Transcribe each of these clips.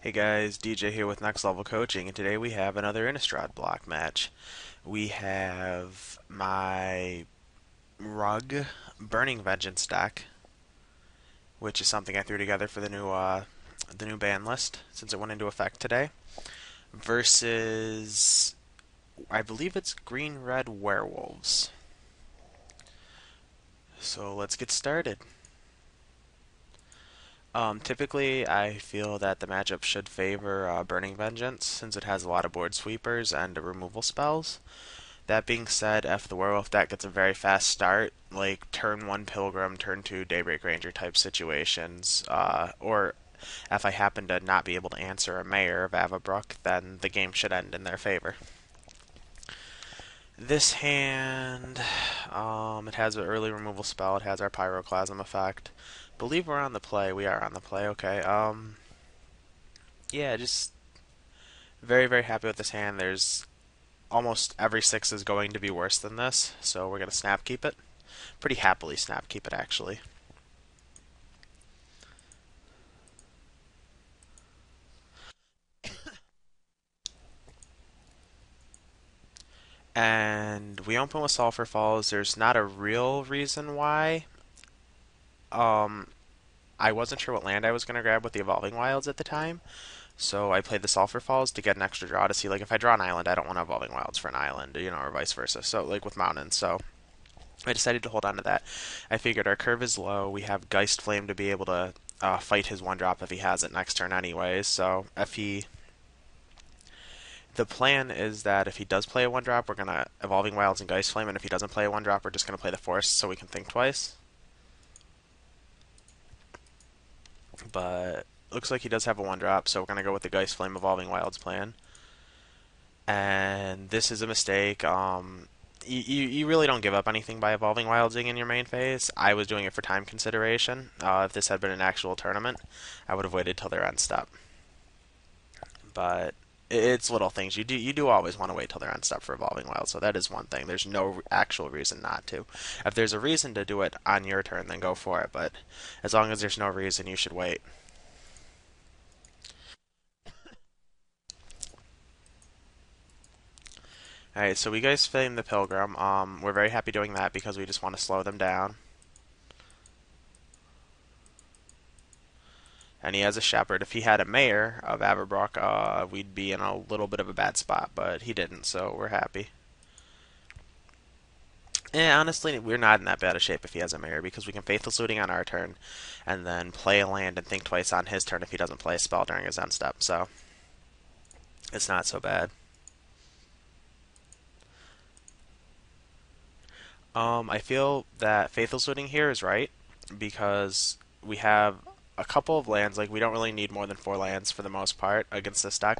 Hey guys, DJ here with Next Level Coaching, and today we have another Innistrad block match. We have my Rug Burning Vengeance deck, which is something I threw together for the new ban list since it went into effect today, versus I believe it's Green Red WereWolves. So let's get started. Typically, I feel that the matchup should favor Burning Vengeance since it has a lot of board sweepers and removal spells. That being said, if the werewolf deck gets a very fast start, like turn 1 Pilgrim, turn 2 Daybreak Ranger type situations, or if I happen to not be able to answer a Mayor of Avabrook, then the game should end in their favor. This hand, it has an early removal spell. It has our Pyroclasm effect. Believe we're on the play. We are on the play. Okay. Yeah, just very, very happy with this hand. There's almost every 6 is going to be worse than this, so we're going to snap keep it. Pretty happily snap keep it, actually. And we open with Sulphur Falls. There's not a real reason why. Um, I wasn't sure what land I was going to grab with the Evolving Wilds at the time, so I played the Sulphur Falls to get an extra draw to see, like, if I draw an island, I don't want Evolving Wilds for an island, or vice versa. So, like, with mountains, so I decided to hold on to that. I figured our curve is low. We have Geist Flame to be able to fight his 1-drop if he has it next turn anyways. So the plan is that if he does play a 1-drop, we're going to Evolving Wilds and Geist Flame, and if he doesn't play a 1-drop, we're just going to play the Forest so we can think twice. But looks like he does have a 1-drop, so we're going to go with the Geist Flame Evolving Wilds plan. And this is a mistake. You really don't give up anything by Evolving Wildsing in your main phase. I was doing it for time consideration. If this had been an actual tournament, I would have waited till their end step. But it's little things. You do always want to wait till their end step for Evolving Wild, so that is one thing. There's no actual reason not to. If there's a reason to do it on your turn, then go for it. But as long as there's no reason, you should wait. Alright, so we guys flame the Pilgrim. We're very happy doing that because we just want to slow them down. And he has a Shepherd. If he had a Mayor of Averbrook, we'd be in a little bit of a bad spot, but he didn't, so we're happy. Honestly, we're not in that bad a shape if he has a Mayor because we can Faithless Looting on our turn and then play a land and think twice on his turn if he doesn't play a spell during his end step, so it's not so bad. I feel that Faithless Looting here is right because we have a couple of lands. Like, we don't really need more than 4 lands for the most part against this deck.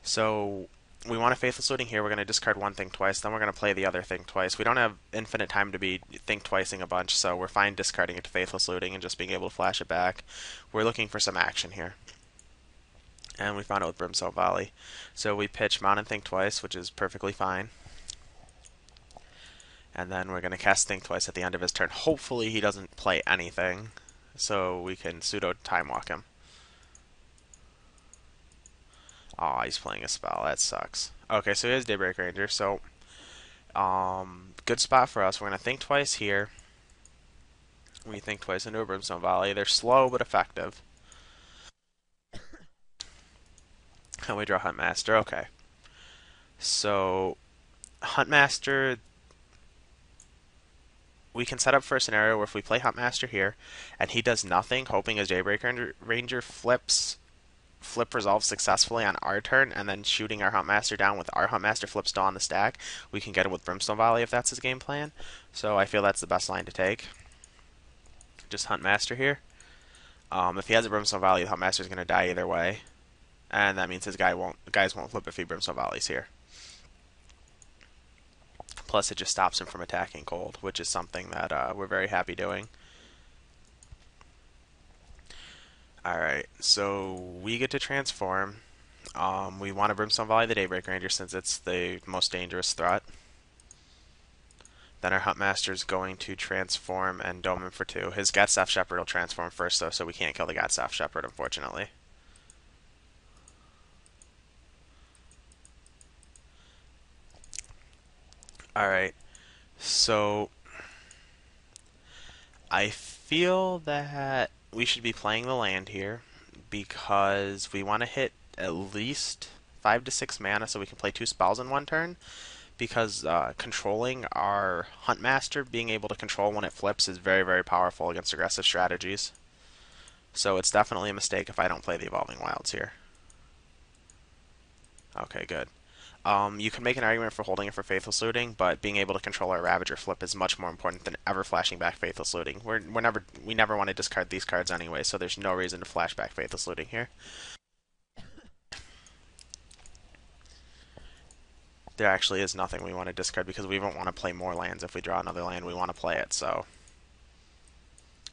So we want a Faithless Looting here. We're going to discard one thing twice, then we're going to play the other thing twice. We don't have infinite time to be think twicing a bunch, so we're fine discarding it to Faithless Looting and just being able to flash it back. We're looking for some action here. And we found it with Brimstone Volley. So we pitch Mount and Think Twice, which is perfectly fine. And then we're going to cast Think Twice at the end of his turn. Hopefully he doesn't play anything, so we can pseudo Time Walk him. Oh, he's playing a spell. That sucks. Okay, so he has Daybreak Ranger, so good spot for us. We're going to Think Twice here. We Think Twice into a Brimstone Volley. They're slow but effective. And we draw Huntmaster. Okay. So, Huntmaster, we can set up for a scenario where if we play Huntmaster here and he does nothing, hoping his Daybreak Ranger flip resolves successfully on our turn, and then shooting our Huntmaster down with our Huntmaster flip still on the stack, we can get him with Brimstone Volley if that's his game plan. So I feel that's the best line to take. Just Huntmaster here. If he has a Brimstone Volley, the Huntmaster is going to die either way, and that means his guys won't flip if he Brimstone Volleys here. Plus, it just stops him from attacking cold, which is something that we're very happy doing. Alright, so we get to transform. We want to Brimstone Volley the Daybreak Ranger since it's the most dangerous threat. Then our Huntmaster is going to transform and dome him for 2. His Gatstaff Shepherd will transform first, though, so we can't kill the Gatstaff Shepherd, unfortunately. Alright, so I feel that we should be playing the land here because we want to hit at least 5 to 6 mana so we can play 2 spells in one turn. Because controlling our Huntmaster, being able to control when it flips, is very, very powerful against aggressive strategies. So it's definitely a mistake if I don't play the Evolving Wilds here. Okay, good. You can make an argument for holding it for Faithless Looting, but being able to control our Ravager flip is much more important than ever flashing back Faithless Looting. We never want to discard these cards anyway, so there's no reason to flash back Faithless Looting here. There actually is nothing we want to discard because we don't want to play more lands. If we draw another land, we want to play it, so.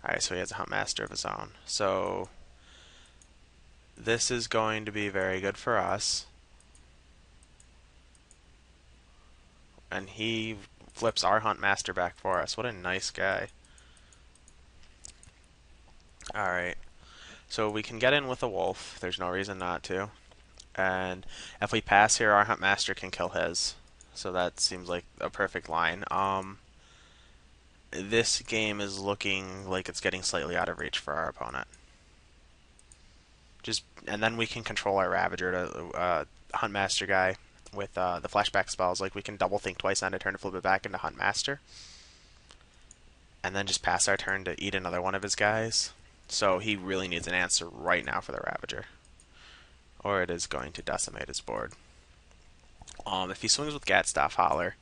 Alright, so he has a Huntmaster of his own. So this is going to be very good for us. And he flips our Huntmaster back for us. What a nice guy. Alright, so we can get in with a wolf. There's no reason not to. And if we pass here, our Huntmaster can kill his. So that seems like a perfect line. This game is looking like it's getting slightly out of reach for our opponent. And then we can control our Ravager to Huntmaster guy with the flashback spells. Like we can double think twice on a turn to flip it back into Huntmaster, and then just pass our turn to eat another one of his guys. So he really needs an answer right now for the Ravager, or it is going to decimate his board. If he swings with Gatstaff Holler,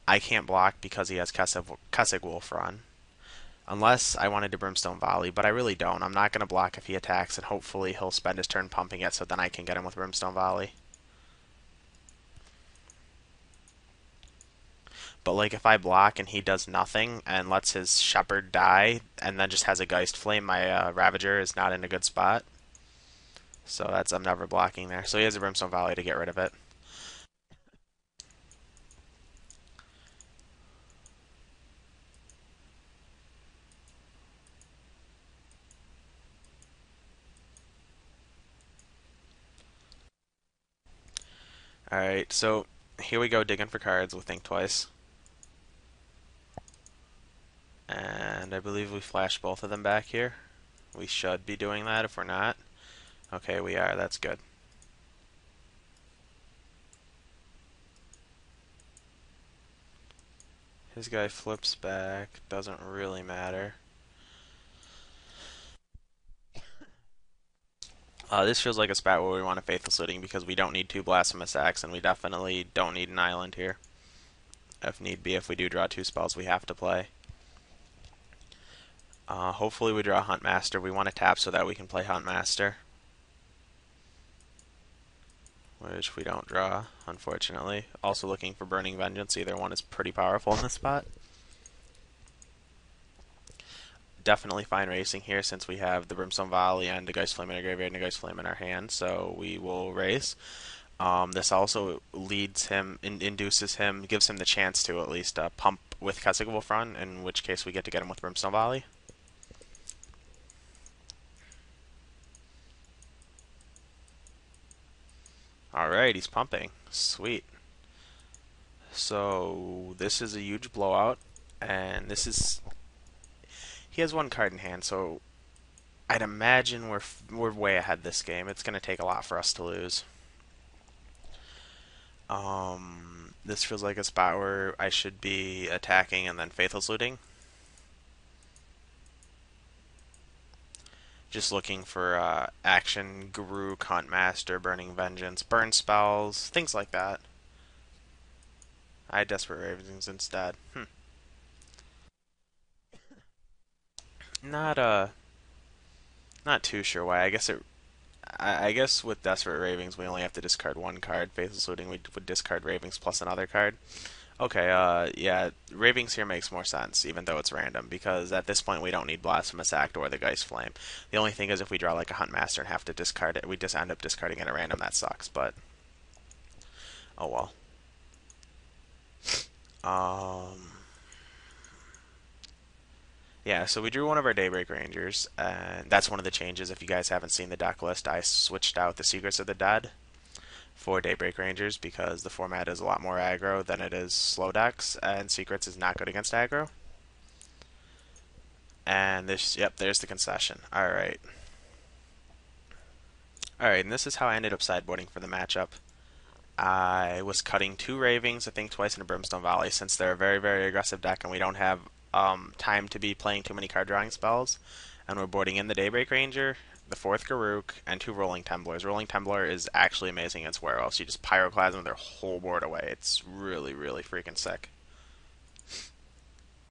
I can't block because he has Kessig Wolf Run. Unless I wanted to Brimstone Volley, but I really don't. I'm not going to block if he attacks, and hopefully he'll spend his turn pumping it so then I can get him with Brimstone Volley. But like if I block and he does nothing and lets his Shepherd die and then just has a Geist Flame, my Ravager is not in a good spot. So I'm never blocking there. So he has a Brimstone Volley to get rid of it. Alright, so here we go digging for cards with Think Twice. And I believe we flashed both of them back here. We should be doing that if we're not. Okay, we are. That's good. His guy flips back. Doesn't really matter. This feels like a spot where we want a Faithless Looting because we don't need 2 Blasphemous Acts, and we definitely don't need an island here. If need be, if we do draw 2 spells, we have to play. Hopefully we draw Huntmaster. We want to tap so that we can play Huntmaster, which we don't draw, unfortunately. Also looking for Burning Vengeance. Either one is pretty powerful in this spot. Definitely fine racing here since we have the Brimstone Volley and a Geist Flame in our graveyard and a Geist Flame in our hand, so we will race. This also leads him, induces him, gives him the chance to at least pump with Kessig Wolf Run, in which case we get to get him with Brimstone Volley. Alright, he's pumping. Sweet. So this is a huge blowout, and this is... He has 1 card in hand, so I'd imagine we're way ahead this game. It's going to take a lot for us to lose. This feels like a spot where I should be attacking and then Faithless Looting. Just looking for action, Garuk, Huntmaster, Burning Vengeance, burn spells, things like that. I had Desperate Ravens instead. Not not too sure why. I guess with Desperate Ravings we only have to discard 1 card. Faithless Looting we would discard Ravings plus another card. Okay, yeah, Ravings here makes more sense, even though it's random, because at this point we don't need Blasphemous Act or the Geist Flame. The only thing is if we draw like a Huntmaster and have to discard it, we just end up discarding it at random. That sucks, but oh well. Yeah, so we drew one of our Daybreak Rangers, and that's one of the changes. If you guys haven't seen the deck list, I switched out the Secrets of the Dead for Daybreak Rangers because the format is a lot more aggro than it is slow decks, and Secrets is not good against aggro. And this, yep, there's the concession. Alright. Alright, and this is how I ended up sideboarding for the matchup. I was cutting 2 Ravings, I think twice in a Brimstone Volley, since they're a very, very aggressive deck and we don't have time to be playing too many card drawing spells. And we're boarding in the Daybreak Ranger, the 4th Garruk, and 2 Rolling Temblars. Rolling Temblar is actually amazing against Werewolves. You just Pyroclasm their whole board away. It's really, really freaking sick.